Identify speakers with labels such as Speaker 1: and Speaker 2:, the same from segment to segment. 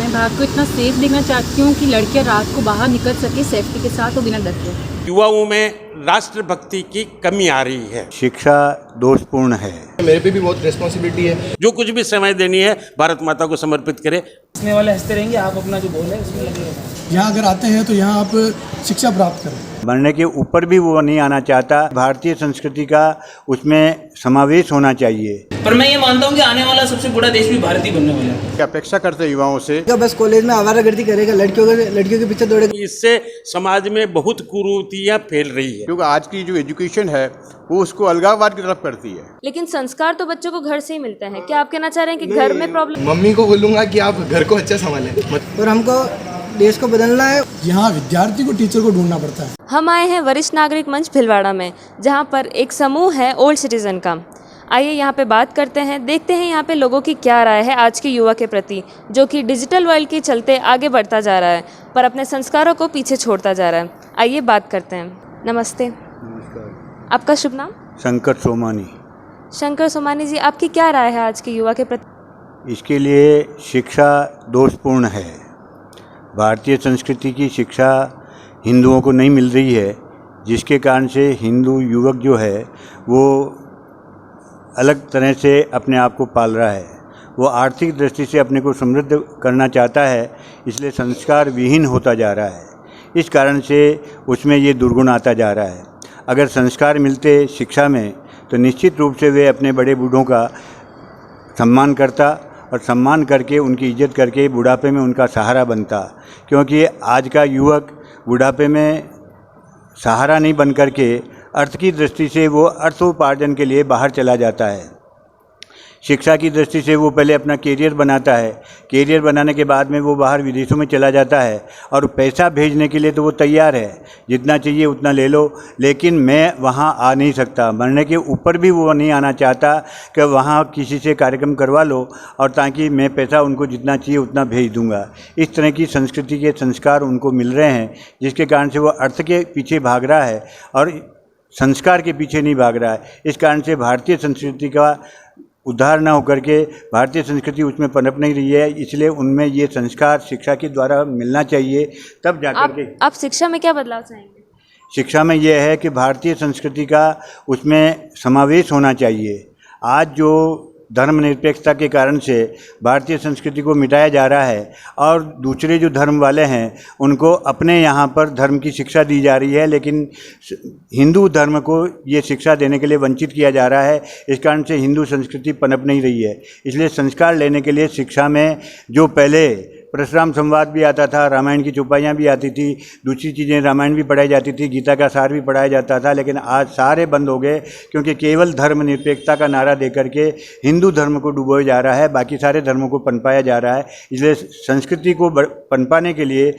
Speaker 1: मैं भारत को इतना सेफ देखना चाहती हूँ कि लड़कियाँ रात को बाहर निकल सके सेफ्टी के साथ और बिना डर के।
Speaker 2: युवाओं में राष्ट्रभक्ति की कमी आ रही है।
Speaker 3: शिक्षा दोषपूर्ण है।
Speaker 4: मेरे पे भी बहुत रिस्पॉन्सिबिलिटी है।
Speaker 2: जो कुछ भी समय देनी है भारत माता को समर्पित करे।
Speaker 5: हंसने वाले हंसते रहेंगे, आप अपना जो बोल है उसमें लगे रहें।
Speaker 6: यहाँ अगर आते हैं तो यहाँ आप शिक्षा प्राप्त करें।
Speaker 3: बनने के ऊपर भी वो नहीं आना चाहता। भारतीय संस्कृति का उसमें समावेश होना चाहिए।
Speaker 5: पर मैं ये मानता हूँ कि आने वाला सबसे बड़ा देश भी भारत ही बनने वाला है।
Speaker 7: अपेक्षा करते हैं युवाओं से
Speaker 6: बस कॉलेज में आवारागर्दी करेगा, लड़कियों के पीछे दौड़ेगा।
Speaker 2: इससे समाज में बहुत कुरीतियां फैल रही है।
Speaker 7: क्योंकि आज की जो एजुकेशन है वो उसको अलगाववाद की तरफ करती है।
Speaker 8: लेकिन संस्कार तो बच्चों को घर से ही मिलते हैं। क्या आप कहना चाह रहे हैं कि घर में प्रॉब्लम?
Speaker 4: मम्मी को बोलूँगा कि आप घर को अच्छा संभालें।
Speaker 6: और हमको देश को बदलना है। यहाँ विद्यार्थी को टीचर को ढूंढना पड़ता है।
Speaker 8: हम आए हैं वरिष्ठ नागरिक मंच भिलवाड़ा में, जहाँ पर एक समूह है ओल्ड सिटीजन का। आइए यहाँ पे बात करते हैं, देखते हैं यहाँ पे लोगों की क्या राय है आज के युवा के प्रति, जो कि डिजिटल वर्ल्ड के चलते आगे बढ़ता जा रहा है पर अपने संस्कारों को पीछे छोड़ता जा रहा है। आइए बात करते हैं। नमस्ते।
Speaker 3: नमस्कार।
Speaker 8: आपका शुभ नाम?
Speaker 3: शंकर सोमानी।
Speaker 8: शंकर सोमानी जी, आपकी क्या राय है आज के युवा के प्रति?
Speaker 3: इसके लिए शिक्षा दोषपूर्ण है। भारतीय संस्कृति की शिक्षा हिंदुओं को नहीं मिल रही है, जिसके कारण से हिंदू युवक जो है वो अलग तरह से अपने आप को पाल रहा है। वो आर्थिक दृष्टि से अपने को समृद्ध करना चाहता है, इसलिए संस्कार विहीन होता जा रहा है। इस कारण से उसमें ये दुर्गुण आता जा रहा है। अगर संस्कार मिलते शिक्षा में तो निश्चित रूप से वे अपने बड़े बूढ़ों का सम्मान करता और सम्मान करके उनकी इज्जत करके बुढ़ापे में उनका सहारा बनता। क्योंकि आज का युवक बुढ़ापे में सहारा नहीं बन करके अर्थ की दृष्टि से वो अर्थोपार्जन के लिए बाहर चला जाता है। शिक्षा की दृष्टि से वो पहले अपना कैरियर बनाता है, कैरियर बनाने के बाद में वो बाहर विदेशों में चला जाता है और पैसा भेजने के लिए तो वो तैयार है, जितना चाहिए उतना ले लो, लेकिन मैं वहाँ आ नहीं सकता। मरने के ऊपर भी वो नहीं आना चाहता कि वहाँ किसी से कार्यक्रम करवा लो और ताकि मैं पैसा उनको जितना चाहिए उतना भेज दूँगा। इस तरह की संस्कृति के संस्कार उनको मिल रहे हैं, जिसके कारण से वो अर्थ के पीछे भाग रहा है और संस्कार के पीछे नहीं भाग रहा है। इस कारण से भारतीय संस्कृति का उद्धार न होकर के भारतीय संस्कृति उसमें पनप नहीं रही है। इसलिए उनमें ये संस्कार शिक्षा के द्वारा मिलना चाहिए, तब जाकर के।
Speaker 8: आप शिक्षा में क्या बदलाव चाहेंगे?
Speaker 3: शिक्षा में यह है कि भारतीय संस्कृति का उसमें समावेश होना चाहिए। आज जो धर्मनिरपेक्षता के कारण से भारतीय संस्कृति को मिटाया जा रहा है और दूसरे जो धर्म वाले हैं उनको अपने यहाँ पर धर्म की शिक्षा दी जा रही है, लेकिन हिंदू धर्म को ये शिक्षा देने के लिए वंचित किया जा रहा है। इस कारण से हिंदू संस्कृति पनप नहीं रही है। इसलिए संस्कार लेने के लिए शिक्षा में जो पहले परशुराम संवाद भी आता था, रामायण की चौपाइयाँ भी आती थी, दूसरी चीज़ें रामायण भी पढ़ाई जाती थी, गीता का सार भी पढ़ाया जाता था, लेकिन आज सारे बंद हो गए क्योंकि केवल धर्मनिरपेक्षता का नारा देकर के हिंदू धर्म को डुबोया जा रहा है, बाकी सारे धर्मों को पनपाया जा रहा है। इसलिए संस्कृति को पनपाने के लिए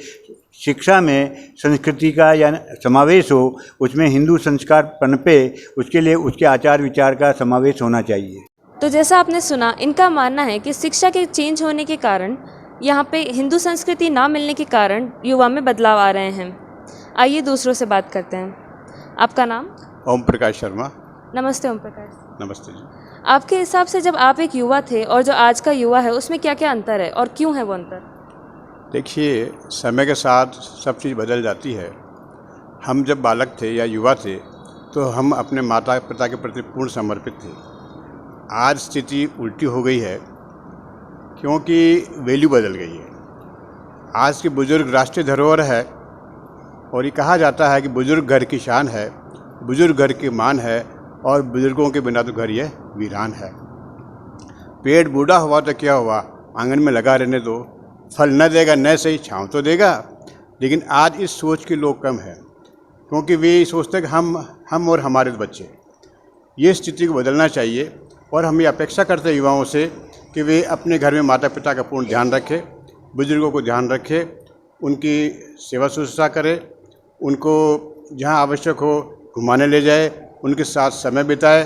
Speaker 3: शिक्षा में संस्कृति का या समावेश हो, उसमें हिंदू संस्कार पनपे, उसके लिए उसके आचार विचार का समावेश होना चाहिए।
Speaker 8: तो जैसा आपने सुना, इनका मानना है कि शिक्षा के चेंज होने के कारण, यहाँ पे हिंदू संस्कृति ना मिलने के कारण युवा में बदलाव आ रहे हैं। आइए दूसरों से बात करते हैं। आपका नाम?
Speaker 7: ओम प्रकाश शर्मा।
Speaker 8: नमस्ते ओम प्रकाश।
Speaker 7: नमस्ते जी।
Speaker 8: आपके हिसाब से जब आप एक युवा थे और जो आज का युवा है, उसमें क्या क्या अंतर है और क्यों है वो अंतर?
Speaker 7: देखिए, समय के साथ सब चीज़ बदल जाती है। हम जब बालक थे या युवा थे तो हम अपने माता पिता के प्रति पूर्ण समर्पित थे। आज स्थिति उल्टी हो गई है क्योंकि वैल्यू बदल गई है। आज के बुज़ुर्ग राष्ट्रीय धरोहर है और ये कहा जाता है कि बुज़ुर्ग घर की शान है, बुज़ुर्ग घर की मान है और बुज़ुर्गों के बिना तो घर ये वीरान है। पेड़ बूढ़ा हुआ तो क्या हुआ, आंगन में लगा रहने दो, फल न देगा न सही छाँव तो देगा। लेकिन आज इस सोच के लोग कम हैं क्योंकि वे सोचते हैं कि हम और हमारे बच्चे। ये स्थिति को बदलना चाहिए और हम ये अपेक्षा करते हैं युवाओं से कि वे अपने घर में माता पिता का पूर्ण ध्यान रखें, बुजुर्गों को ध्यान रखें, उनकी सेवा शुश्रूषा करें, उनको जहां आवश्यक हो घुमाने ले जाए, उनके साथ समय बिताए।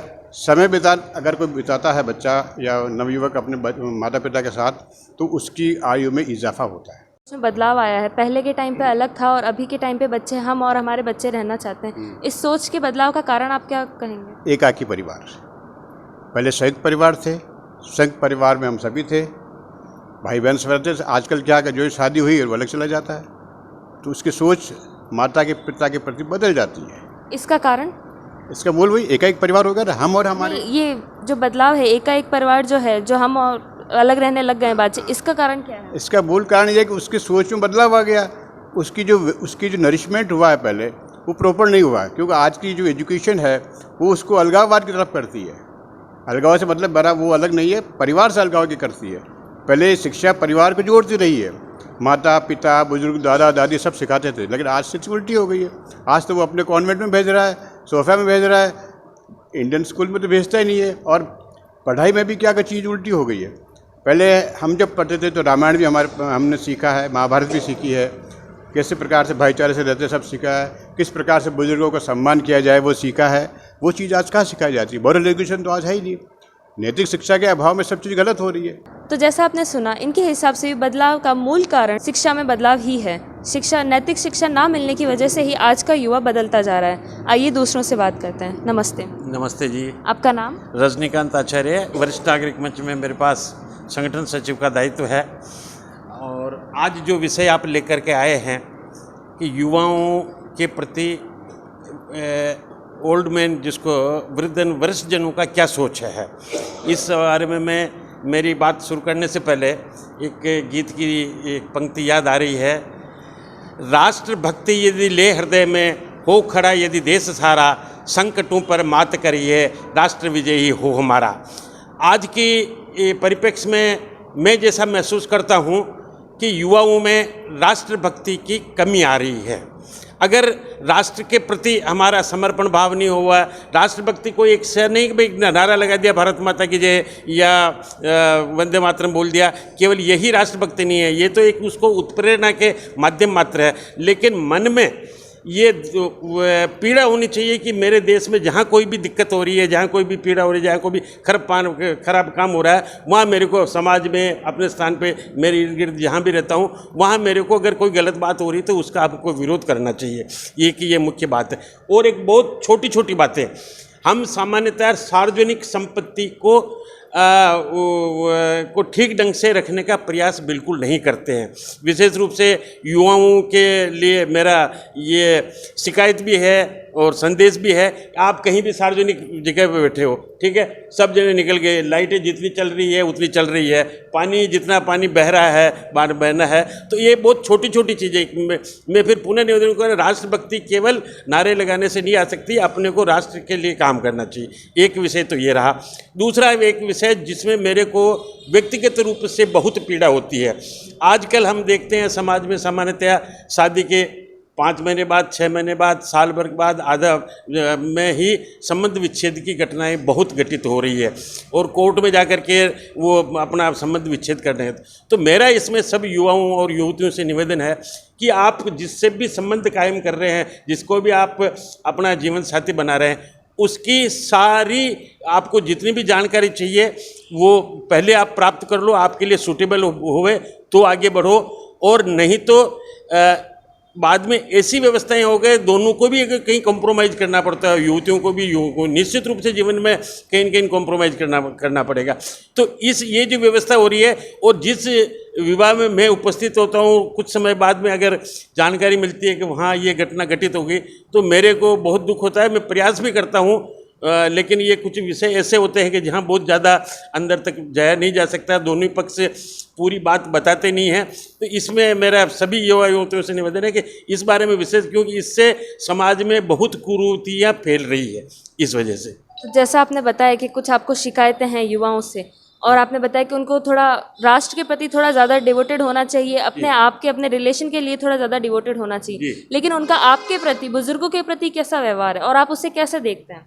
Speaker 7: अगर कोई बिताता है बच्चा या नवयुवक अपने माता पिता के साथ, तो उसकी आयु में इजाफा होता है।
Speaker 8: इसमें बदलाव आया है। पहले के टाइम पे अलग था और अभी के टाइम पे बच्चे, हम और हमारे बच्चे रहना चाहते हैं। इस सोच के बदलाव का कारण आप क्या कहेंगे?
Speaker 7: एकाकी परिवार, पहले संयुक्त परिवार थे, संयुक्त परिवार में हम सभी थे, भाई बहन से रहते हैं। आजकल क्या है, जो शादी हुई है वो अलग चला जाता है, तो उसकी सोच माता के पिता के प्रति बदल जाती है।
Speaker 8: इसका कारण?
Speaker 7: इसका मूल वही एकाएक परिवार हो गया, हम और हमारे।
Speaker 8: ये जो बदलाव है, एकाएक परिवार जो है, जो हम और अलग रहने लग गए बच्चे, इसका कारण क्या है?
Speaker 7: इसका मूल कारण ये है कि उसकी सोच में बदलाव आ गया। उसकी जो नरिशमेंट हुआ है पहले, वो प्रॉपर नहीं हुआ है, क्योंकि आज की जो एजुकेशन है वो उसको अलगाववाद की तरफ करती है। अलगाव से मतलब बड़ा वो अलग नहीं है, परिवार से अलगाव की करती है। पहले शिक्षा परिवार को जोड़ती रही है, माता पिता बुजुर्ग दादा दादी सब सिखाते थे, लेकिन आज से उल्टी हो गई है। आज तो वो अपने कॉन्वेंट में भेज रहा है, सोफा में भेज रहा है, इंडियन स्कूल में तो भेजता ही नहीं है। और पढ़ाई में भी क्या चीज़ उल्टी हो गई है। पहले हम जब पढ़ते थे तो रामायण भी हमने सीखा है, महाभारत भी सीखी है, कैसे प्रकार से भाईचारे से रहते सब सीखा है, किस प्रकार से बुजुर्गों का सम्मान किया जाए वो सीखा है। वो चीज़ आज कहाँ सिखाई जाती है? मॉरल एजुकेशन तो आज है ही नहीं। नैतिक शिक्षा के अभाव में सब चीज़ गलत हो रही है।
Speaker 8: तो जैसा आपने सुना, इनके हिसाब से भी बदलाव का मूल कारण शिक्षा में बदलाव ही है। शिक्षा, नैतिक शिक्षा ना मिलने की वजह से ही आज का युवा बदलता जा रहा है। आइए दूसरों से बात करते हैं। नमस्ते।
Speaker 2: नमस्ते जी।
Speaker 8: आपका नाम?
Speaker 2: रजनीकांत आचार्य, वरिष्ठ नागरिक मंच में मेरे पास संगठन सचिव का दायित्व है। और आज जो विषय आप लेकर के आए हैं कि युवाओं के प्रति ओल्ड मैन, जिसको वरिष्ठ जनों का क्या सोच है, इस बारे में मैं मेरी बात शुरू करने से पहले एक गीत की एक पंक्ति याद आ रही है। राष्ट्र भक्ति यदि ले हृदय में, हो खड़ा यदि देश सारा, संकटों पर मात करिए, राष्ट्र विजयी हो हमारा। आज की परिप्रेक्ष्य में मैं जैसा महसूस करता हूँ कि युवाओं में राष्ट्रभक्ति की कमी आ रही है। अगर राष्ट्र के प्रति हमारा समर्पण भाव नहीं हुआ, राष्ट्रभक्ति को एक से नहीं कि भाई नारा लगा दिया भारत माता की जय या वंदे मातरम बोल दिया, केवल यही राष्ट्रभक्ति नहीं है। ये तो एक उसको उत्प्रेरणा के माध्यम मात्र है, लेकिन मन में ये पीड़ा होनी चाहिए कि मेरे देश में जहाँ कोई भी दिक्कत हो रही है, जहाँ कोई भी पीड़ा हो रही है, जहाँ कोई भी खराब काम हो रहा है, वहाँ मेरे को समाज में अपने स्थान पे मेरे इर्द गिर्द जहाँ भी रहता हूँ, वहाँ मेरे को अगर कोई गलत बात हो रही है तो उसका आपको विरोध करना चाहिए। ये मुख्य बात है। और एक बहुत छोटी छोटी बातें, हम सामान्यतः सार्वजनिक संपत्ति को ठीक ढंग से रखने का प्रयास बिल्कुल नहीं करते हैं। विशेष रूप से युवाओं के लिए मेरा ये शिकायत भी है और संदेश भी है। आप कहीं भी सार्वजनिक जगह पे बैठे हो, ठीक है, सब जगह निकल गए, लाइटें जितनी चल रही है उतनी चल रही है, पानी जितना पानी बह रहा है बहना है, तो ये बहुत छोटी छोटी चीज़ें। मैं फिर पुनः निवेदन करूँ, राष्ट्रभक्ति केवल नारे लगाने से नहीं आ सकती, अपने को राष्ट्र के लिए काम करना चाहिए। एक विषय तो ये रहा। दूसरा एक विषय जिसमें मेरे को व्यक्तिगत रूप से बहुत पीड़ा होती है। आजकल हम देखते हैं समाज में सामान्यतः शादी के 5 महीने बाद, 6 महीने बाद, साल भर के बाद, आधा में ही संबंध विच्छेद की घटनाएं बहुत घटित हो रही है और कोर्ट में जाकर के वो अपना संबंध विच्छेद कर रहे हैं। तो मेरा इसमें सब युवाओं और युवतियों से निवेदन है कि आप जिससे भी संबंध कायम कर रहे हैं, जिसको भी आप अपना जीवन साथी बना रहे हैं, उसकी सारी आपको जितनी भी जानकारी चाहिए वो पहले आप प्राप्त कर लो। आपके लिए सूटेबल हुए तो आगे बढ़ो, और नहीं तो बाद में ऐसी व्यवस्थाएं हो गए, दोनों को भी कहीं कॉम्प्रोमाइज़ करना पड़ता है, युवतियों को भी, युवकों को निश्चित रूप से जीवन में कहीं न कहीं कॉम्प्रोमाइज़ करना पड़ेगा। तो ये जो व्यवस्था हो रही है, और जिस विवाह में मैं उपस्थित होता हूँ, कुछ समय बाद में अगर जानकारी मिलती है कि वहाँ ये घटना घटित हो गई, तो मेरे को बहुत दुख होता है। मैं प्रयास भी करता हूँ, लेकिन ये कुछ विषय ऐसे होते हैं कि जहाँ बहुत ज़्यादा अंदर तक जाया नहीं जा सकता, दोनों पक्ष से पूरी बात बताते नहीं हैं। तो इसमें मेरा सभी युवा युवतियों से निवेदन है कि इस बारे में विशेष, क्योंकि इससे समाज में बहुत कुरीतियाँ फैल रही है इस वजह से।
Speaker 8: तो जैसा आपने बताया कि कुछ आपको शिकायतें हैं युवाओं से, और आपने बताया कि उनको थोड़ा राष्ट्र के प्रति थोड़ा ज़्यादा डिवोटेड होना चाहिए, अपने आप के अपने रिलेशन के लिए थोड़ा ज़्यादा डिवोटेड होना चाहिए, लेकिन उनका आपके प्रति, बुजुर्गों के प्रति कैसा व्यवहार है और आप उसे कैसे देखते हैं?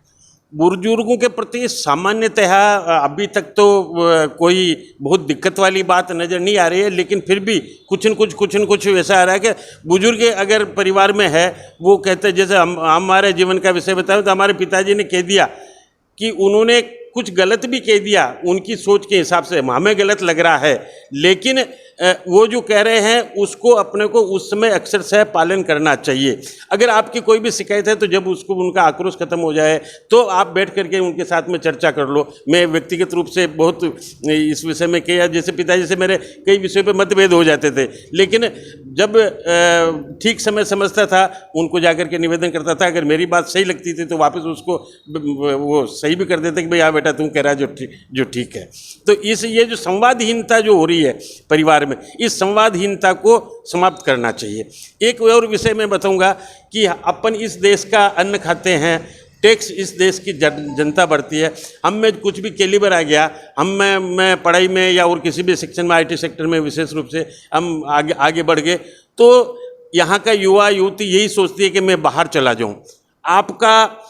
Speaker 2: बुजुर्गों के प्रति सामान्यतः अभी तक तो कोई बहुत दिक्कत वाली बात नज़र नहीं आ रही है, लेकिन फिर भी कुछ न कुछ वैसा आ रहा है कि बुजुर्ग अगर परिवार में है, वो कहते हैं, जैसे हमारे जीवन का विषय बताया तो हमारे पिताजी ने कह दिया कि उन्होंने कुछ गलत भी कह दिया उनकी सोच के हिसाब से हमें गलत लग रहा है, लेकिन वो जो कह रहे हैं उसको अपने को उस समय अक्षरशः पालन करना चाहिए। अगर आपकी कोई भी शिकायत है तो जब उसको उनका आक्रोश खत्म हो जाए तो आप बैठ करके उनके साथ में चर्चा कर लो। मैं व्यक्तिगत रूप से बहुत इस विषय में किया, जैसे पिताजी से मेरे कई विषयों पे मतभेद हो जाते थे, लेकिन जब ठीक समय समझता था उनको जाकर के निवेदन करता था। अगर मेरी बात सही लगती थी तो वापस उसको वो सही भी कर देते कि भाई हाँ बेटा तुम कह रहा है जो ठीक है। तो ये जो संवादहीनता जो हो रही है परिवार में, इस संवादहीनता को समाप्त करना चाहिए। एक और विषय मैं बताऊंगा कि अपन इस देश का अन्न खाते हैं, टैक्स इस देश की जनता भरती है। हम में कुछ भी कैलिबर आ गया, मैं पढ़ाई में या और किसी भी सेक्शन में, IT सेक्टर में विशेष रूप से हम आगे बढ़ गए तो यहाँ का युवा युवती यही सोचती है कि मैं बाहर चला जाऊँ। आपका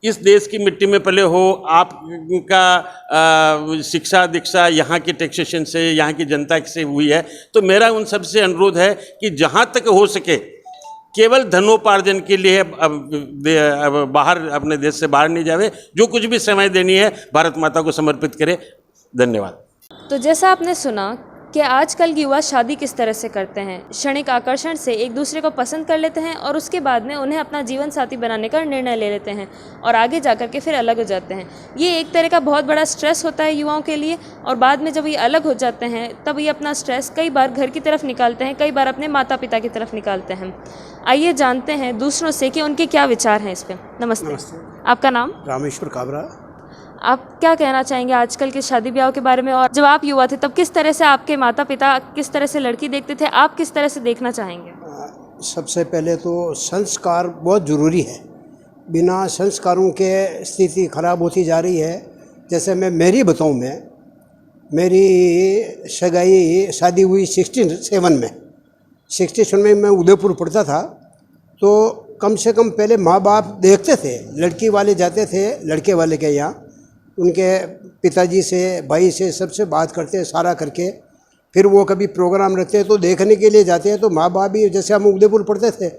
Speaker 2: इस देश की मिट्टी में पले हो, आपका शिक्षा दीक्षा यहाँ की टैक्सेशन से, यहाँ की जनता से हुई है, तो मेरा उन सबसे अनुरोध है कि जहाँ तक हो सके केवल धनोपार्जन के लिए अब बाहर अपने देश से बाहर नहीं जावे, जो कुछ भी समय देनी है भारत माता को समर्पित करे। धन्यवाद।
Speaker 8: तो जैसा आपने सुना कि आजकल के युवा शादी किस तरह से करते हैं, क्षणिक आकर्षण से एक दूसरे को पसंद कर लेते हैं और उसके बाद में उन्हें अपना जीवन साथी बनाने का निर्णय ले लेते हैं और आगे जाकर के फिर अलग हो जाते हैं। ये एक तरह का बहुत बड़ा स्ट्रेस होता है युवाओं के लिए, और बाद में जब ये अलग हो जाते हैं तब ये अपना स्ट्रेस कई बार घर की तरफ निकालते हैं, कई बार अपने माता पिता की तरफ निकालते हैं। आइए जानते हैं दूसरों से कि उनके क्या विचार हैं इस पर। नमस्ते। आपका नाम?
Speaker 6: रामेश्वर काबरा।
Speaker 8: आप क्या कहना चाहेंगे आजकल के शादी ब्याह के बारे में, और जब आप युवा थे तब किस तरह से आपके माता पिता किस तरह से लड़की देखते थे, आप किस तरह से देखना चाहेंगे?
Speaker 6: सबसे पहले तो संस्कार बहुत ज़रूरी है। बिना संस्कारों के स्थिति खराब होती जा रही है। जैसे मैं मेरी बताऊं, मेरी शादी हुई 67 में। 67 में मैं उदयपुर पढ़ता था, तो कम से कम पहले माँ बाप देखते थे, लड़की वाले जाते थे लड़के वाले के यहाँ, उनके पिताजी से भाई से सबसे बात करते सारा करके, फिर वो कभी प्रोग्राम रखते तो देखने के लिए जाते हैं। तो माँ बाप भी, जैसे हम उदयपुर पढ़ते थे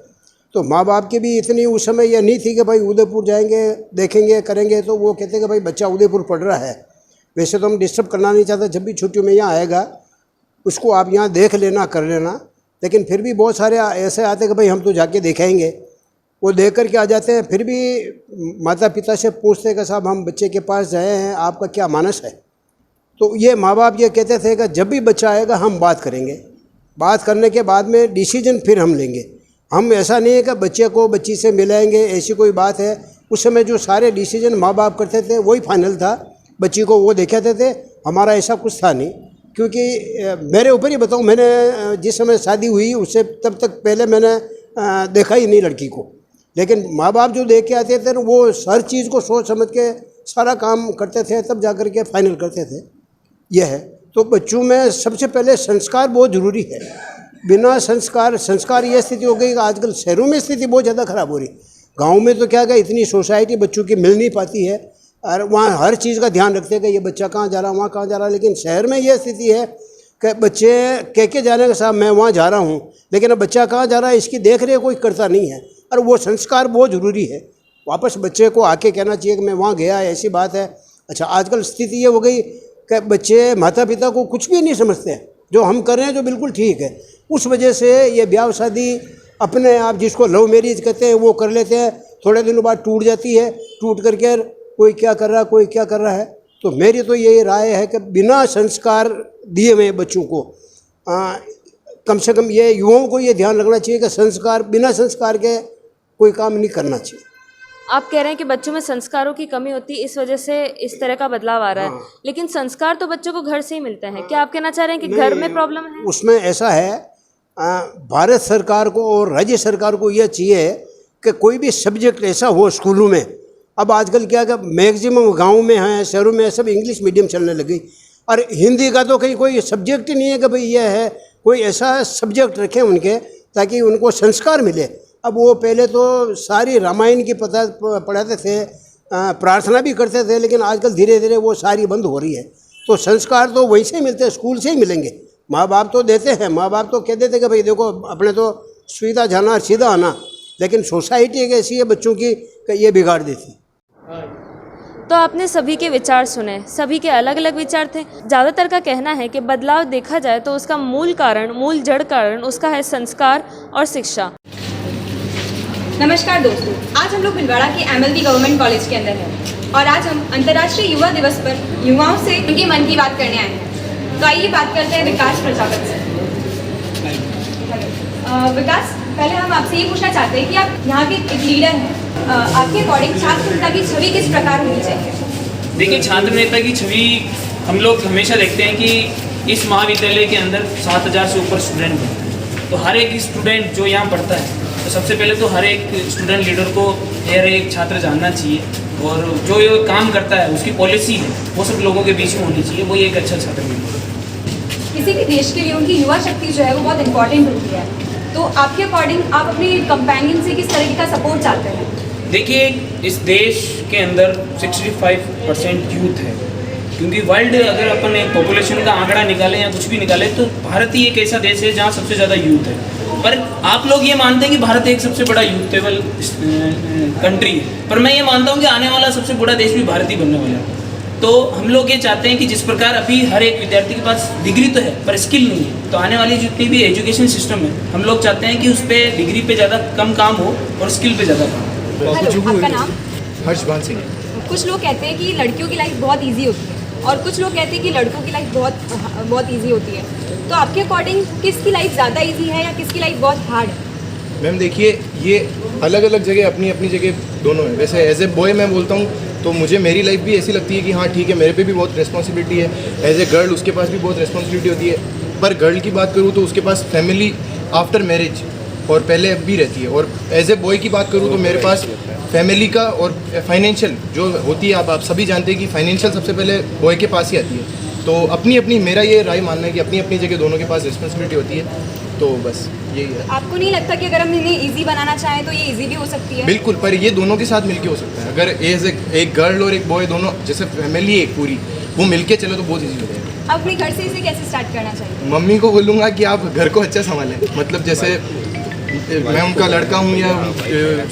Speaker 6: तो माँ बाप की भी इतनी उस समय यह नहीं थी कि भाई उदयपुर जाएंगे देखेंगे करेंगे, तो वो कहते कि भाई बच्चा उदयपुर पढ़ रहा है, वैसे तो हम डिस्टर्ब करना नहीं चाहते, जब भी छुट्टियों में यहाँ आएगा उसको आप यहाँ देख लेना कर लेना। लेकिन फिर भी बहुत सारे ऐसे आते कि भाई हम तो जाके दिखाएंगे, वो देख कर के आ जाते हैं। फिर भी माता पिता से पूछते कि साहब हम बच्चे के पास जाए हैं, आपका क्या मानस है? तो ये माँ बाप ये कहते थे कि जब भी बच्चा आएगा हम बात करेंगे, बात करने के बाद में डिसीजन फिर हम लेंगे। हम ऐसा नहीं है कि बच्चे को बच्ची से मिलाएंगे, ऐसी कोई बात है। उस समय जो सारे डिसीजन माँ बाप करते थे वही फाइनल था, बच्ची को वो देखाते थे, हमारा ऐसा कुछ था नहीं। क्योंकि मेरे ऊपर ही बताऊँ, मैंने जिस समय शादी हुई उससे तब तक पहले मैंने देखा ही नहीं लड़की को, लेकिन माँ बाप जो देख के आते थे वो हर चीज़ को सोच समझ के सारा काम करते थे, तब जा कर के फाइनल करते थे। यह है। तो बच्चों में सबसे पहले संस्कार बहुत ज़रूरी है। बिना संस्कार ये स्थिति हो गई कि आजकल शहरों में स्थिति बहुत ज़्यादा ख़राब हो रही। गाँव में तो क्या है, इतनी सोसाइटी बच्चों की मिल नहीं पाती है और वहाँ हर चीज़ का ध्यान रखते हैं कि ये बच्चा कहाँ जा रहा है, वहाँ कहाँ जा रहा है। लेकिन शहर में ये स्थिति है कि बच्चे कह के जाने के साहब मैं वहाँ जा रहा हूँ, लेकिन अब बच्चा कहाँ जा रहा है इसकी देख रेख कोई करता नहीं है। और वो संस्कार बहुत ज़रूरी है। वापस बच्चे को आके कहना चाहिए कि मैं वहाँ गया, ऐसी बात है। अच्छा, आजकल स्थिति ये हो गई कि बच्चे माता पिता को कुछ भी नहीं समझते हैं, जो हम कर रहे हैं जो बिल्कुल ठीक है। उस वजह से ये ब्याह शादी अपने आप, जिसको लव मैरिज कहते हैं, वो कर लेते हैं, थोड़े दिनों बाद टूट जाती है। टूट करके कोई क्या कर रहा है, कोई क्या कर रहा है। तो मेरी तो यही राय है कि बिना संस्कार दिए हुए बच्चों को कम से कम ये युवाओं को ये ध्यान रखना चाहिए कि संस्कार, बिना संस्कार के कोई काम नहीं करना चाहिए।
Speaker 8: आप कह रहे हैं कि बच्चों में संस्कारों की कमी होती है, इस वजह से इस तरह का बदलाव आ रहा है। लेकिन संस्कार तो बच्चों को घर से ही मिलते हैं। क्या आप कहना चाह रहे हैं कि घर में प्रॉब्लम है?
Speaker 6: उसमें ऐसा है, भारत सरकार को और राज्य सरकार को यह चाहिए कि कोई भी सब्जेक्ट ऐसा हो स्कूलों में। अब आजकल क्या है, मैक्सिमम गाँव में है, शहरों में सब इंग्लिश मीडियम चलने लगी, और हिंदी का तो कहीं कोई सब्जेक्ट ही नहीं है कि भाई यह है। कोई ऐसा सब्जेक्ट रखें उनके, ताकि उनको संस्कार मिले। अब वो पहले तो सारी रामायण की पढ़ाते थे, प्रार्थना भी करते थे, लेकिन आजकल धीरे धीरे वो सारी बंद हो रही है। तो संस्कार तो वहीं से ही मिलते हैं, स्कूल से ही मिलेंगे। माँ बाप तो देते हैं, माँ बाप तो कह देते कि भाई देखो अपने तो सीधा जाना और सीधा आना, लेकिन सोसाइटी एक ऐसी है बच्चों की कि ये बिगाड़ देती।
Speaker 8: तो आपने सभी के विचार सुने, सभी के अलग अलग विचार थे। ज़्यादातर का कहना है कि बदलाव देखा जाए तो उसका मूल जड़ कारण उसका है संस्कार और शिक्षा।
Speaker 9: नमस्कार दोस्तों, आज हम लोग भिलवाड़ा के MLB गवर्नमेंट कॉलेज के अंदर हैं और आज हम अंतर्राष्ट्रीय युवा दिवस पर युवाओं से उनके मन की बात करने आए हैं। तो आइए बात करते हैं विकास प्रजापति से। विकास, पहले हम आपसे ये पूछना चाहते हैं कि आप यहाँ के एक लीडर हैं, आपके अकॉर्डिंग छात्र नेता की छवि किस प्रकार होनी चाहिए?
Speaker 5: देखिए, छात्र नेता की छवि हम लोग हमेशा देखते हैं कि इस महाविद्यालय के अंदर 7000 से ऊपर स्टूडेंट हैं, तो हर एक स्टूडेंट जो यहाँ पढ़ता है तो सबसे पहले तो हर एक स्टूडेंट लीडर को हर एक छात्र जानना चाहिए और जो ये काम करता है उसकी पॉलिसी है वो सब लोगों के बीच में होनी चाहिए, वही एक अच्छा छात्र लीडर।
Speaker 9: किसी भी देश के लिए उनकी युवा शक्ति जो है वो बहुत इंपॉर्टेंट होती है, तो आपके अकॉर्डिंग आप अपने कंपेनियन से किस तरीके का सपोर्ट चाहते हैं?
Speaker 5: देखिए, इस देश के अंदर 65% यूथ है, क्योंकि वर्ल्ड अगर अपन एक पॉपुलेशन का आंकड़ा निकालें या कुछ भी निकालें तो भारत ही एक ऐसा देश है जहाँ सबसे ज़्यादा यूथ है। पर आप लोग ये मानते हैं कि भारत एक सबसे बड़ा यूथेबल कंट्री है, पर मैं ये मानता हूँ कि आने वाला सबसे बड़ा देश भी भारत ही बनने वाला है। तो हम लोग ये चाहते हैं कि जिस प्रकार अभी हर एक विद्यार्थी के पास डिग्री तो है पर स्किल नहीं है, तो आने वाली जितनी भी एजुकेशन सिस्टम है हम लोग चाहते हैं कि उस पर डिग्री पे ज़्यादा कम काम हो और स्किल पे ज़्यादा काम हो।
Speaker 9: हेलो, आपका नाम?
Speaker 4: हर्षभान सिंह।
Speaker 9: कुछ लोग कहते हैं कि लड़कियों की लाइफ बहुत ईजी होती है और कुछ लोग कहते हैं कि लड़कों की लाइफ बहुत ईजी होती है, तो आपके अकॉर्डिंग किसकी लाइफ ज़्यादा ईजी है या किसकी लाइफ बहुत हार्ड है?
Speaker 4: मैम देखिए, ये अलग अलग जगह अपनी अपनी जगह दोनों है। वैसे एज ए बॉय मैं बोलता हूँ तो मुझे मेरी लाइफ भी ऐसी लगती है कि हाँ ठीक है, मेरे पे भी बहुत रिस्पॉन्सिबिलिटी है। एज ए गर्ल उसके पास भी बहुत रिस्पॉन्सिबिलिटी होती है, पर गर्ल की बात करूँ तो उसके पास फैमिली आफ्टर मैरिज और पहले अब भी रहती है। और एज ए बॉय की बात करूँ तो मेरे पास फैमिली का और फाइनेंशियल जो होती है, आप सभी जानते हैं कि फाइनेंशियल सबसे पहले बॉय के पास ही आती है। तो अपनी अपनी मेरा ये राय मानना है कि अपनी अपनी जगह दोनों के पास रिस्पॉन्सिबिलिटी होती है, तो बस यही है।
Speaker 9: आपको नहीं लगता कि अगर हम इन्हें इजी बनाना चाहें तो ये इजी भी हो सकती है?
Speaker 4: बिल्कुल, पर ये दोनों के साथ मिलके हो सकता है। अगर एज एक गर्ल और एक बॉय दोनों जैसे फैमिली एक पूरी वो मिलके चलो तो बहुत ईजी हो जाएगा।
Speaker 9: आप अपने घर से इसे कैसे स्टार्ट करना चाहिए?
Speaker 4: मम्मी को बोलूँगा कि आप घर को अच्छा संभालें, मतलब जैसे मैं उनका लड़का हूँ या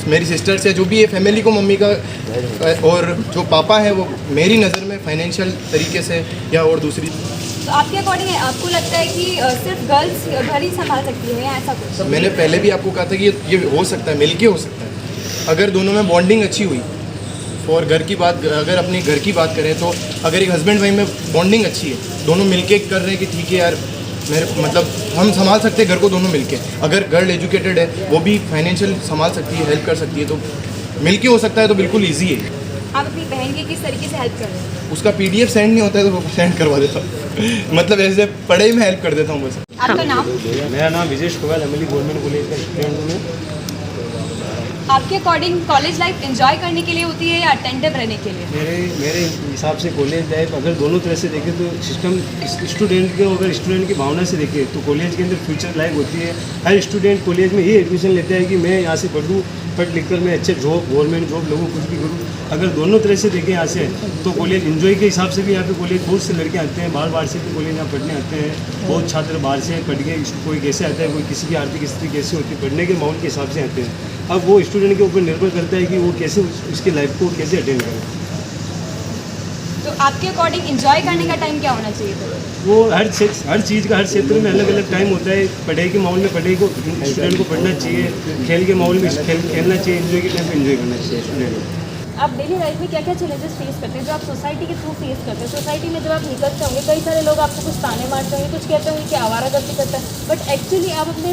Speaker 4: मेरी सिस्टर्स है जो भी है, फैमिली को मम्मी का, और जो पापा है वो मेरी नज़र में फाइनेंशियल तरीके से या और दूसरी।
Speaker 9: तो आपके अकॉर्डिंग आपको लगता है कि सिर्फ गर्ल्स घर ही संभाल सकती है या ऐसा कुछ?
Speaker 4: मैंने पहले भी आपको कहा था कि ये हो सकता है, मिलके हो सकता है अगर दोनों में बॉन्डिंग अच्छी हुई। और घर की बात, अगर अपने घर की बात करें तो अगर एक हस्बैंड वाइफ में बॉन्डिंग अच्छी है, दोनों मिलके कर रहे हैं कि ठीक है यार मेरे मतलब हम संभाल सकते हैं घर को दोनों मिलके। अगर गर्ल एजुकेटेड है वो भी फाइनेंशियल संभाल सकती है, हेल्प कर सकती है, तो मिलके हो सकता है, तो बिल्कुल ईजी है।
Speaker 9: आप अपनी बहन की किस तरीके से हेल्प कर रहे हैं?
Speaker 4: उसका PDF सेंड नहीं होता है तो वो सेंड करवा देता हूँ मतलब ऐसे पढ़ाई में हेल्प कर देता हूँ बस।
Speaker 9: आपका नाम?
Speaker 10: मेरा नाम विजेश कोयल, MLB गवर्नमेंट कॉलेज का स्टूडेंट हूँ मैं।
Speaker 9: आपके अकॉर्डिंग कॉलेज लाइफ एंजॉय करने के लिए होती है या अटेंटिव रहने के लिए?
Speaker 10: मेरे हिसाब से कॉलेज लाइफ अगर दोनों तरह से देखें तो सिस्टम स्टूडेंट के, अगर स्टूडेंट की भावना से देखें तो कॉलेज के अंदर फ्यूचर लाइफ होती है। हर स्टूडेंट कॉलेज में ये एडमिशन लेता है कि मैं यहाँ से पढ़ूँ, पढ़ लिख कर मैं अच्छे जॉब, गवर्नमेंट जॉब लगूँ, कुछ भी करूँ। अगर दोनों तरह से देखें यहाँ से तो कॉलेज इन्जॉय के हिसाब से भी यहाँ पे कॉलेज बहुत से लड़के आते हैं, बाहर से भी कॉलेज यहाँ पढ़ने आते हैं। बहुत छात्र बाहर से पढ़ के कोई कैसे आता है, कोई किसी की आर्थिक स्थिति कैसी होती है, पढ़ने के माहौल के हिसाब से आते हैं। अब वो स्टूडेंट के ऊपर निर्भर करता है कि वो कैसे उसकी लाइफ को कैसे अटेंड करे।
Speaker 9: तो आपके अकॉर्डिंग एंजॉय करने का टाइम क्या होना चाहिए?
Speaker 10: वो हर चीज़ का हर क्षेत्र में अलग अलग टाइम होता है। पढ़ाई के माहौल में पढ़ाई को स्टूडेंट को पढ़ना चाहिए, खेल के माहौल में खेलना चाहिए, एंजॉय के टाइम पे एंजॉय करना चाहिए स्टूडेंट को।
Speaker 8: आप डेली लाइफ में क्या क्या चैलेंजेस फेस करते हैं जो आप सोसाइटी के थ्रू फेस करते हैं? सोसाइटी में जब आप निकलते होंगे कई सारे लोग आपको कुछ ताने मारते होंगे, कुछ कहते होंगे कि आवारागर्दी करता है, बट एक्चुअली आप अपने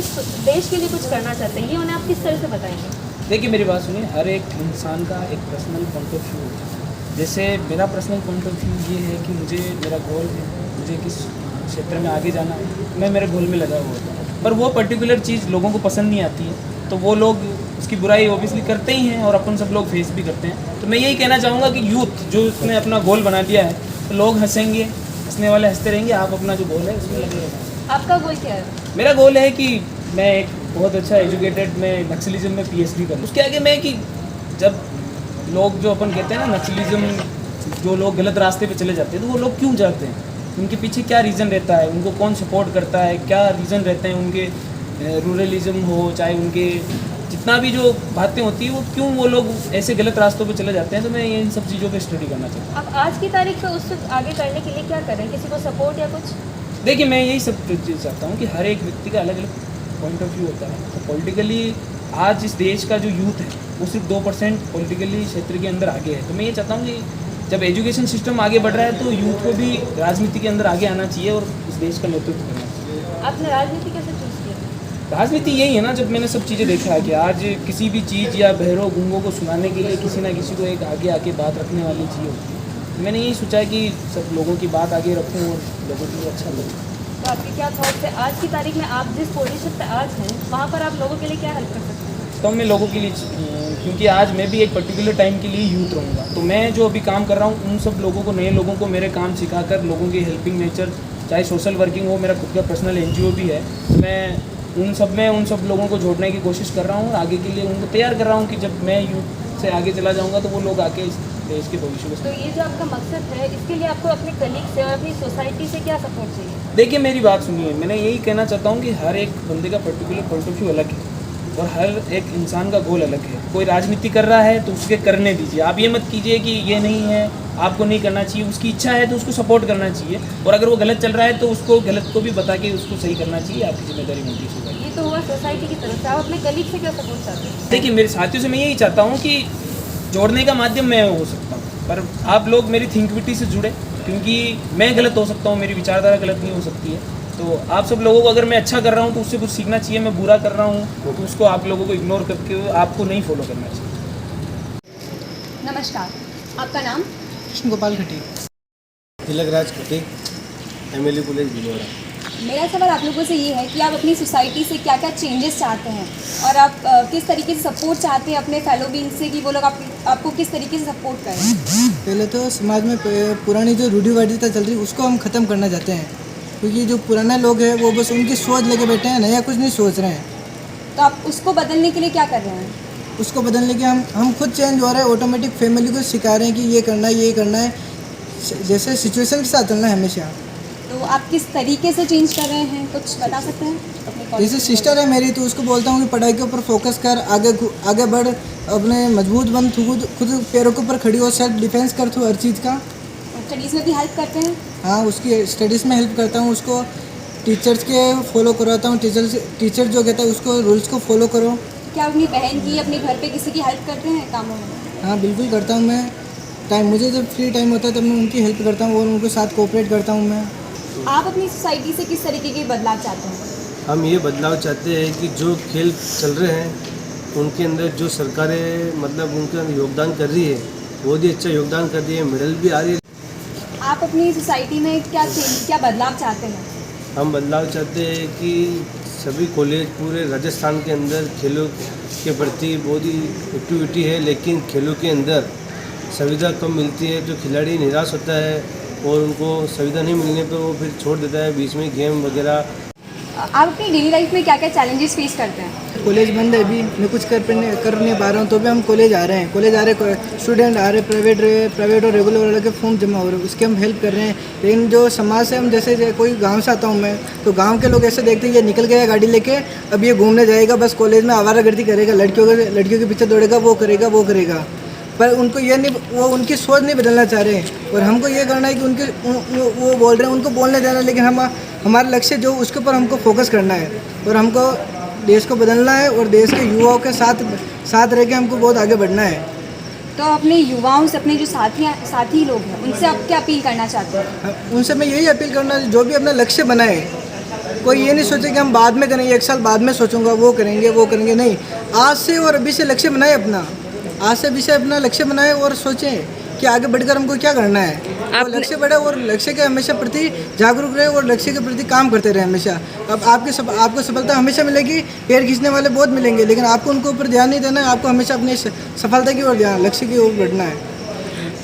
Speaker 8: देश के लिए कुछ करना चाहते हैं, ये उन्हें आप किस तरह से बताएंगे?
Speaker 5: देखिए, मेरी बात सुनिए, हर एक इंसान का एक पर्सनल पॉइंट ऑफ व्यू होता है। जैसे मेरा पर्सनल पॉइंट ऑफ व्यू ये है कि मुझे मेरा गोल है, मुझे किस क्षेत्र में आगे जाना है, मैं मेरे गोल में लगा हुआ होता हूँ। पर वो पर्टिकुलर चीज़ लोगों को पसंद नहीं आती है तो वो लोग उसकी बुराई ऑब्वियसली करते ही हैं और अपन सब लोग फेस भी करते हैं। तो मैं यही कहना चाहूँगा कि यूथ जो उसने अपना गोल बना दिया है तो लोग हंसेंगे, हंसने वाले हंसते रहेंगे, आप अपना जो गोल है उसमें लगे रहेंगे।
Speaker 9: आपका गोल क्या है?
Speaker 5: मेरा गोल है कि मैं एक बहुत अच्छा एजुकेटेड, मैं नक्सलिज्म में PhD करूँ। उसके आगे मैं कि जब लोग जो अपन कहते हैं ना नक्सलिज्म, जो लोग गलत रास्ते पे चले जाते हैं तो वो लोग क्यों जाते हैं, उनके पीछे क्या रीज़न रहता है, उनको कौन सपोर्ट करता है, क्या रीज़न रहते हैं उनके, रूरलिज्म हो चाहे उनके जितना भी जो बातें होती है वो क्यों वो लोग ऐसे गलत रास्तों पे चले जाते हैं, तो मैं इन सब चीज़ों पे स्टडी करना चाहता हूँ।
Speaker 8: अब आज की तारीख पे उससे आगे करने के लिए क्या करें, किसी को सपोर्ट या कुछ?
Speaker 5: देखिए मैं यही सब चीज़ चाहता हूँ कि हर एक व्यक्ति का अलग अलग पॉइंट ऑफ व्यू होता है। तो पॉलिटिकली आज इस देश का जो यूथ है वो सिर्फ 2% पॉलिटिकली क्षेत्र के अंदर आगे है। तो मैं ये चाहता हूँ कि जब एजुकेशन सिस्टम आगे बढ़ रहा है तो यूथ को भी राजनीति के अंदर आगे आना चाहिए और इस देश का नेतृत्व करना चाहिए।
Speaker 8: आपने राजनीति कैसे चूज़ किया?
Speaker 5: राजनीति यही है ना, जब मैंने सब चीज़ें देखा है कि आज किसी भी चीज़ या बहरों गूंगों को सुनाने के लिए किसी ना किसी को एक आगे आके बात रखने वाली चीज़ होती है। तो मैंने यही सोचा है कि सब लोगों की बात आगे रखूँ और लोगों के लिए अच्छा लगे।
Speaker 8: तो आपके क्या थॉट्स है आज की तारीख में, आप जिस पोजीशन पे आज हैं वहाँ पर आप लोगों के लिए क्या हेल्प कर सकते हैं?
Speaker 5: तो मैं लोगों के लिए, क्योंकि आज मैं भी एक पर्टिकुलर टाइम के लिए यूथ रहूँगा, तो मैं जो अभी काम कर रहा हूँ उन सब लोगों को, नए लोगों को मेरे काम सिखाकर लोगों की हेल्पिंग नेचर, चाहे सोशल वर्किंग हो, मेरा खुद का पर्सनल NGO भी है, मैं उन सब लोगों को जोड़ने की कोशिश कर रहा हूँ और आगे के लिए उनको तैयार कर रहा हूँ कि जब मैं यूथ से आगे चला जाऊँगा तो वो लोग आके इस देश के भविष्य को।
Speaker 8: तो ये जो आपका मकसद है, इसके लिए आपको अपने कलीग से और अपनी सोसाइटी से क्या सपोर्ट चाहिए?
Speaker 5: देखिए मेरी बात सुनिए, मैंने यही कहना चाहता हूँ कि हर एक बंदे का पर्टिकुलर पॉइंट ऑफ व्यू अलग है और हर एक इंसान का गोल अलग है। कोई राजनीति कर रहा है तो उसके करने दीजिए, आप ये मत कीजिए कि ये नहीं है, आपको नहीं करना चाहिए। उसकी इच्छा है तो उसको सपोर्ट करना चाहिए, और अगर वो गलत चल रहा है तो उसको गलत को भी बता के उसको सही करना चाहिए। आपकी जिम्मेदारी बनती है सोसाइटी।
Speaker 8: ये तो हुआ सोसाइटी की तरफ से, आप अपने कलीग से क्या सपोर्ट चाहते हैं?
Speaker 5: देखिए मेरे साथियों से मैं यही चाहता हूँ कि जोड़ने का माध्यम मैं हो सकता हूँ, पर आप लोग मेरी थिंकविटी से जुड़े, क्योंकि मैं गलत हो सकता हूँ, मेरी विचारधारा गलत नहीं हो सकती है। तो आप सब लोगों को, अगर मैं अच्छा कर रहा हूँ तो उससे कुछ सीखना चाहिए, मैं बुरा कर रहा हूँ तो उसको आप लोगों को इग्नोर करके आपको नहीं फॉलो करना चाहिए।
Speaker 9: नमस्कार, आपका नाम?
Speaker 11: कृष्ण गोपाल खटी, तिलकराज खटी, MLE कॉलेज भिलवाड़ा।
Speaker 9: मेरा सवाल आप लोगों से ये है कि आप अपनी सोसाइटी से क्या क्या चेंजेस चाहते हैं और आप किस तरीके से सपोर्ट चाहते हैं अपने फेलो बीइंग से, कि वो लोग आपको किस तरीके से सपोर्ट करें?
Speaker 11: पहले तो समाज में पुरानी जो रूढ़िवादिता चल रही है उसको हम ख़त्म करना चाहते हैं, क्योंकि जो पुराने लोग हैं वो बस उनकी सोच लेके बैठे हैं, नया कुछ नहीं सोच रहे हैं।
Speaker 9: तो आप उसको बदलने के लिए क्या कर रहे हैं?
Speaker 11: उसको बदलने के हम खुद चेंज हो रहे हैं, ऑटोमेटिक फैमिली को सिखा रहे हैं कि ये करना है, ये करना है, जैसे सिचुएशन के साथ चलना है हमेशा।
Speaker 9: तो आप किस तरीके से चेंज कर रहे हैं, कुछ बता सकते हैं अपने?
Speaker 11: जैसे सिस्टर है मेरी, तो उसको बोलता हूँ कि पढ़ाई के ऊपर फोकस कर, आगे बढ़, अपने मजबूत बन, खुद पैरों के ऊपर खड़ी हो, सेल्फ डिफेंस कर तू हर चीज़ का।
Speaker 9: स्टडीज़ में भी हेल्प करते हैं?
Speaker 11: हाँ, उसकी स्टडीज़ में हेल्प करता हूँ, उसको टीचर्स के फॉलो करवाता हूँ, टीचर जो कहता है उसको रूल्स को फॉलो करो।
Speaker 9: क्या अपनी बहन की, अपने घर पे किसी की हेल्प करते हैं कामों में?
Speaker 11: हाँ बिल्कुल करता हूँ मैं। मुझे जब फ्री टाइम होता है तब मैं उनकी हेल्प करता हूँ और उनके साथ कोऑपरेट करता हूँ मैं।
Speaker 9: आप अपनी सोसाइटी से किस तरीके के बदलाव चाहते हैं?
Speaker 10: हम ये बदलाव चाहते हैं कि जो खेल चल रहे हैं उनके अंदर जो सरकारें मतलब उनके अंदर योगदान कर रही है, बहुत ही अच्छा योगदान कर रही है, मेडल भी आ रही है।
Speaker 9: आप अपनी सोसाइटी में क्या बदलाव चाहते हैं?
Speaker 10: हम बदलाव चाहते हैं कि सभी कॉलेज पूरे राजस्थान के अंदर खेलों के प्रति बहुत ही एक्टिविटी है, लेकिन खेलों के अंदर सुविधा कम मिलती है तो खिलाड़ी निराश होता है और उनको सुविधा नहीं मिलने पर वो फिर छोड़ देता है बीच में गेम वगैरह।
Speaker 9: आप अपनी डेली लाइफ में क्या क्या चैलेंजेस फेस करते हैं?
Speaker 11: कॉलेज बंद है अभी, मैं कुछ कर नहीं पा रहा हूँ, तो भी हम कॉलेज आ रहे हैं, स्टूडेंट आ रहे हैं, प्राइवेट और रेगुलर वाले के फॉर्म जमा हो रहे हैं, उसके हम हेल्प कर रहे हैं। लेकिन जो समाज से हम, जैसे कोई गांव से आता हूँ मैं, तो गांव के लोग ऐसे देखते हैं ये निकल गया गाड़ी लेके, अब ये घूमने जाएगा, बस कॉलेज में आवारागर्दी करेगा, लड़कियों के पीछे दौड़ेगा, वो करेगा, पर उनको ये नहीं, वो उनकी सोच नहीं बदलना चाह रहे हैं। और हमको ये करना है कि वो बोल रहे हैं, उनको बोलने देना है, लेकिन हमारा लक्ष्य जो उसके ऊपर हमको फोकस करना है और हमको देश को बदलना है और देश के युवाओं के साथ रह के हमको बहुत आगे बढ़ना है।
Speaker 9: तो अपने युवाओं से, अपने जो साथी लोग हैं, उनसे आप क्या अपील करना चाहते हैं?
Speaker 11: उनसे मैं यही अपील करना है, जो भी अपना लक्ष्य बनाए, कोई ये नहीं सोचे कि हम बाद में करेंगे, 1 साल बाद में सोचूंगा, वो करेंगे नहीं। आज से और अभी से लक्ष्य बनाए अपना, आज से अभी से अपना लक्ष्य बनाए और सोचें कि आगे बढ़कर हमको क्या करना है। और लक्ष्य बढ़े और लक्ष्य के हमेशा प्रति जागरूक रहे और लक्ष्य के प्रति काम करते रहे हमेशा। अब आपको सफलता हमेशा मिलेगी, पैर खींचने वाले बहुत मिलेंगे, लेकिन आपको उनके ऊपर ध्यान नहीं देना है, आपको हमेशा अपनी सफलता की ओर ध्यान, लक्ष्य की ओर बढ़ना है।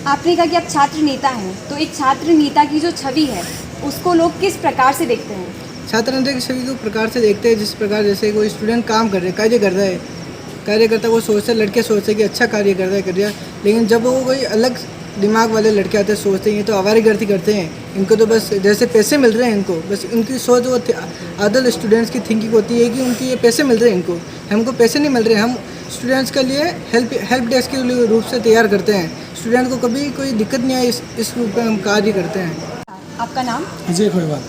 Speaker 9: आपने कहा कि आप छात्र नेता हैं, तो एक छात्र नेता की जो छवि है उसको लोग किस प्रकार से देखते हैं?
Speaker 11: छात्र नेता की छवि को प्रकार से देखते हैं जिस प्रकार, जैसे कोई स्टूडेंट काम कर रहे, कार्य करता है, वो सोचते, लड़के सोचते कि अच्छा कार्य कर रहा है, लेकिन जब वो कोई अलग दिमाग वाले लड़के आते हैं, सोचते हैं ये तो आवारागर्दी करते हैं, इनको तो बस जैसे पैसे मिल रहे हैं इनको, बस उनकी सोच वो अदर स्टूडेंट्स की थिंकिंग होती है कि उनकी ये पैसे मिल रहे हैं इनको, हमको पैसे नहीं मिल रहे। हम स्टूडेंट्स के लिए हेल्प डेस्क के रूप से तैयार करते हैं, स्टूडेंट को कभी कोई दिक्कत नहीं आई इस रूप में हम कार्य करते हैं।
Speaker 9: आपका नाम?
Speaker 10: अजय खोईवाल।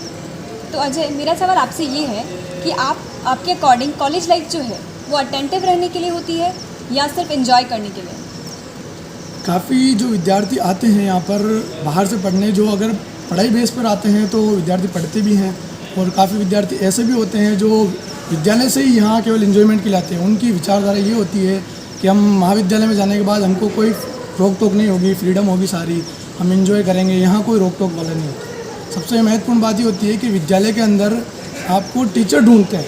Speaker 9: तो अजय, मेरा सवाल आपसे ये है कि आपके अकॉर्डिंग कॉलेज लाइफ जो है वो अटेंटिव रहने के लिए होती है या सिर्फ एंजॉय करने के लिए?
Speaker 10: काफ़ी जो विद्यार्थी आते हैं यहाँ पर बाहर से पढ़ने, जो अगर पढ़ाई बेस पर आते हैं तो विद्यार्थी पढ़ते भी हैं, और काफ़ी विद्यार्थी ऐसे भी होते हैं जो विद्यालय से ही यहाँ केवल एंजॉयमेंट के लिए आते हैं। उनकी विचारधारा ये होती है कि हम महाविद्यालय में जाने के बाद हमको कोई रोक टोक नहीं होगी, फ्रीडम होगी सारी, हम एंजॉय करेंगे, यहाँ कोई रोक टोक वाला नहीं होता। सबसे महत्वपूर्ण बात ये होती है कि विद्यालय के अंदर आपको टीचर ढूंढते हैं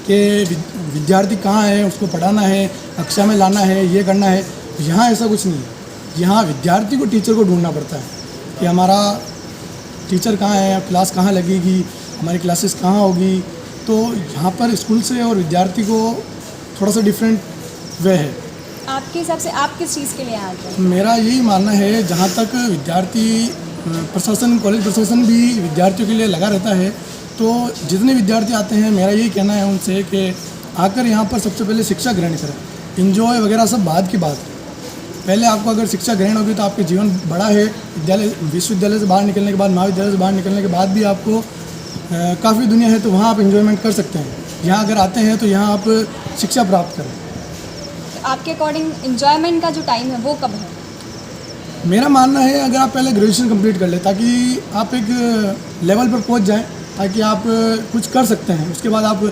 Speaker 10: कि विद्यार्थी कहाँ है, उसको पढ़ाना है, कक्षा में लाना है, ये करना है। यहाँ ऐसा कुछ नहीं है, यहाँ विद्यार्थी को टीचर को ढूंढना पड़ता है कि हमारा टीचर कहाँ है, क्लास कहाँ लगेगी, हमारी क्लासेस कहाँ होगी। तो यहाँ पर स्कूल से और विद्यार्थी को थोड़ा सा डिफरेंट वे है।
Speaker 9: आपके हिसाब से आप किस चीज़ के लिए आते हैं?
Speaker 10: मेरा यही मानना है, जहाँ तक विद्यार्थी प्रशासन, कॉलेज प्रशासन भी विद्यार्थियों के लिए लगा रहता है, तो जितने विद्यार्थी आते हैं मेरा यही कहना है उनसे कि आकर यहाँ पर सबसे पहले शिक्षा ग्रहण करें। एंजॉय वगैरह सब बाद की बात है, पहले आपको अगर शिक्षा ग्रहण होगी तो आपके जीवन बड़ा है। विश्वविद्यालय से बाहर निकलने के बाद, महाविद्यालय से बाहर निकलने के बाद भी आपको काफ़ी दुनिया है, तो वहाँ आप एंजॉयमेंट कर सकते हैं। यहाँ अगर आते हैं तो यहाँ आप शिक्षा प्राप्त करें।
Speaker 9: तो आपके अकॉर्डिंग एंजॉयमेंट का जो टाइम है वो कब है?
Speaker 10: मेरा मानना है अगर आप पहले ग्रेजुएशन कंप्लीट कर लें, ताकि आप एक लेवल पर पहुँच जाएँ, ताकि आप कुछ कर सकते हैं। उसके बाद आप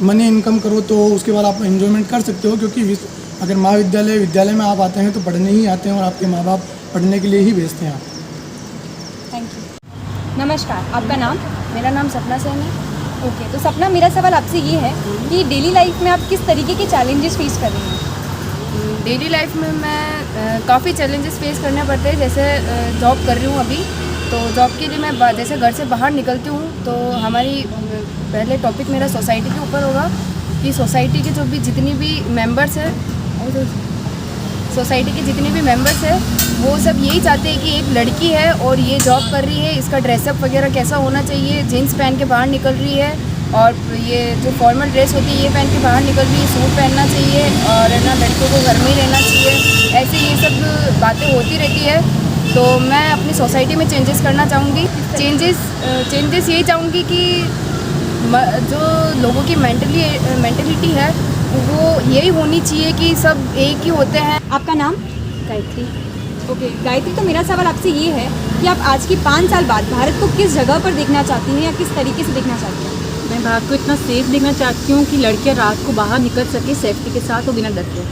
Speaker 10: मनी इनकम करो तो उसके बाद आप एंजॉयमेंट कर सकते हो, क्योंकि अगर महाविद्यालय विद्यालय में आप आते हैं तो पढ़ने ही आते हैं, और आपके माँ बाप पढ़ने के लिए ही भेजते हैं आप।
Speaker 9: Thank you. नमस्कार, आपका नाम?
Speaker 8: मेरा नाम सपना सेन है।
Speaker 9: ओके, तो सपना, मेरा सवाल आपसे ये है कि डेली लाइफ में आप किस तरीके के चैलेंजेस फेस कर रही हैं?
Speaker 8: डेली लाइफ में मैं काफ़ी चैलेंजेस फेस करने पड़ते हैं। जैसे जॉब कर रही हूँ अभी, तो जॉब के लिए मैं जैसे घर से बाहर निकलती हूँ तो हमारी पहले टॉपिक मेरा सोसाइटी के ऊपर होगा कि सोसाइटी के जो भी जितनी भी मेंबर्स हैं, सोसाइटी के जितने भी मेंबर्स हैं वो सब यही चाहते हैं कि एक लड़की है और ये जॉब कर रही है, इसका ड्रेसअप वगैरह कैसा होना चाहिए, जीन्स पहन के बाहर निकल रही है, और ये जो फॉर्मल ड्रेस होती है ये पहन के बाहर निकल रही है, सूट पहनना चाहिए, और है ना लड़कियों को घर में ही रहना चाहिए। ऐसे ये सब बातें होती रहती है। तो मैं अपनी सोसाइटी में चेंजेस करना चाहूँगी। चेंजेस यही चाहूँगी कि जो लोगों की मेंटलिटी है वो यही होनी चाहिए कि सब एक ही होते हैं।
Speaker 9: आपका नाम?
Speaker 8: गायत्री।
Speaker 9: ओके गायत्री, तो मेरा सवाल आपसे ये है कि आप आज की 5 साल बाद भारत को किस जगह पर देखना चाहती हैं या किस तरीके से देखना चाहती हैं?
Speaker 1: मैं भारत को इतना सेफ देखना चाहती हूँ कि लड़कियाँ रात को बाहर निकल सके सेफ्टी के साथ और बिना डर के।